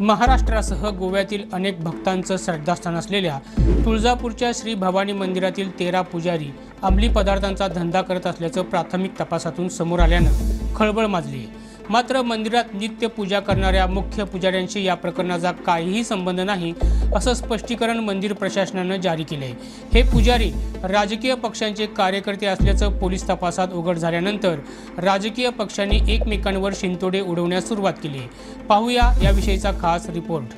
महाराष्ट्रासह गोव्यातील अनेक भक्तांचं श्रद्धास्थान असलेल्या तुळजापूरच्या श्री भवानी मंदिरातील 13 पुजारी अंमली पदार्थांचा धंदा करत असल्याचं प्राथमिक तपासातून समोर आल्यानं खळबळ माजली आहे। मात्र मंदिरात नित्य पूजा करणाऱ्या मुख्य पुजाऱ्यांशी या प्रकरणाचा काहीही संबंध नाही असं स्पष्टीकरण मंदिर प्रशासनानं जारी केले आहे। हे पुजारी राजकीय पक्षांचे कार्यकर्ते असल्याचं पोलीस तपासात उघड झाल्यानंतर राजकीय पक्षांनी एकमेकांवर शिंतोडे उडवण्यास सुरुवात केली आहे। पाहूया याविषयीचा खास रिपोर्ट।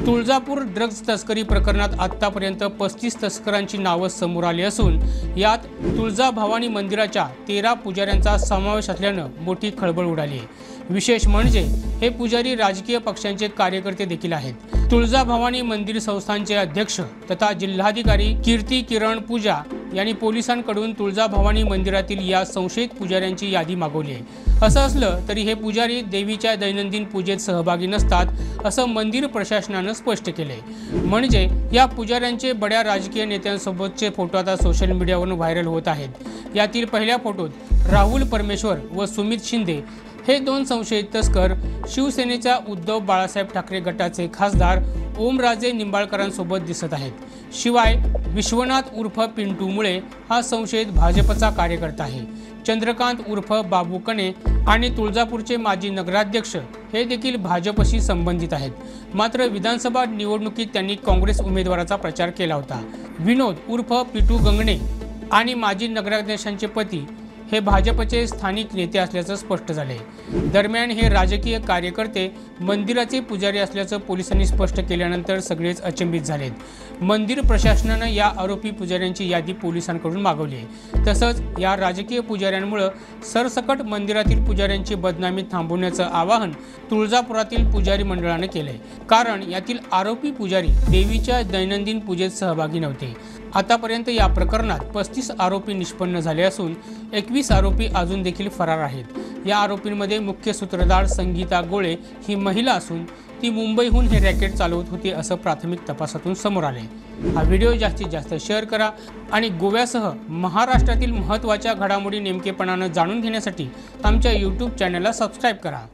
तुळजापूर ड्रग्ज तस्करी प्रकरणात आतापर्यंत 35 तस्करांची नावं समोर आली असून यात तुळजा भवानी मंदिराच्या 13 पुजाऱ्यांचा समावेश असल्यानं मोठी खळबळ उडाली आहे। विशेष म्हणजे हे पुजारी राजकीय पक्षांचे कार्यकर्ते देखील आहेत। तुळजा भवानी मंदिर संस्थानचे अध्यक्ष तथा जिल्हाधिकारी कीर्ती किरण पूजा यांनी पोलिसांकडून तुळजा भवानी मंदिरातील या संशयित पुजाऱ्यांची यादी मागवली आहे। असं असलं तरी हे पुजारी देवीच्या दैनंदिन पूजेत सहभागी नसतात असं मंदिर प्रशासनानं स्पष्ट केले। म्हणजे या पुजाऱ्यांचे बड्या राजकीय नेत्यांसोबतचे फोटो आता सोशल मीडियावरून व्हायरल होत आहेत। यातील पहिल्या फोटोत राहुल परमेश्वर व सुमित शिंदे हे 2 संशयित तस्कर शिवसेनेच्या उद्धव बाळासाहेब ठाकरे गटाचे खासदार ओमराजे निंबाळकरांसोबत दिसत आहेत। शिवाय विश्वनाथ उर्फ पिंटू मुळे हा संशयित भाजपचा कार्यकर्ता आहे। चंद्रकांत उर्फ बाबू कणे आणि तुळजापूरचे माजी नगराध्यक्ष हे देखील भाजपशी संबंधित आहेत। मात्र विधानसभा निवडणुकीत त्यांनी काँग्रेस उमेदवाराचा प्रचार केला होता। विनोद उर्फ पिटू गंगणे आणि माजी नगराध्यक्षांचे पती हे भाजपचे स्थानिक नेते असल्याचं स्पष्ट झाले। दरम्यान हे राजकीय कार्यकर्ते मंदिराचे पुजारी असल्याचं पोलिसांनी स्पष्ट केल्यानंतर सगळेच अचंबित झालेत। मंदिर प्रशासनानं या आरोपी पुजाऱ्यांची यादी पोलिसांकडून मागवली आहे। तसंच या राजकीय पुजाऱ्यांमुळे सरसकट मंदिरातील पुजाऱ्यांची बदनामी थांबवण्याचं आवाहन तुळजापुरातील पुजारी मंडळानं केलंय। कारण यातील आरोपी पुजारी देवीच्या दैनंदिन पूजेत सहभागी नव्हते। आतापर्यंत या प्रकरणात 35 आरोपी निष्पन्न झाले असून 21 आरोपी अजून देखील फरार आहेत। या आरोपींमध्ये मुख्य सूत्रधार संगीता गोळे ही महिला असून ती मुंबईहून हे रॅकेट चालवत होती असं प्राथमिक तपासातून समोर आले। हा व्हिडिओ जास्तीत जास्त शेअर करा आणि गोव्यासह महाराष्ट्रातील महत्त्वाच्या घडामोडी नेमकेपणानं जाणून घेण्यासाठी आमच्या YouTube चॅनलला सबस्क्राईब करा।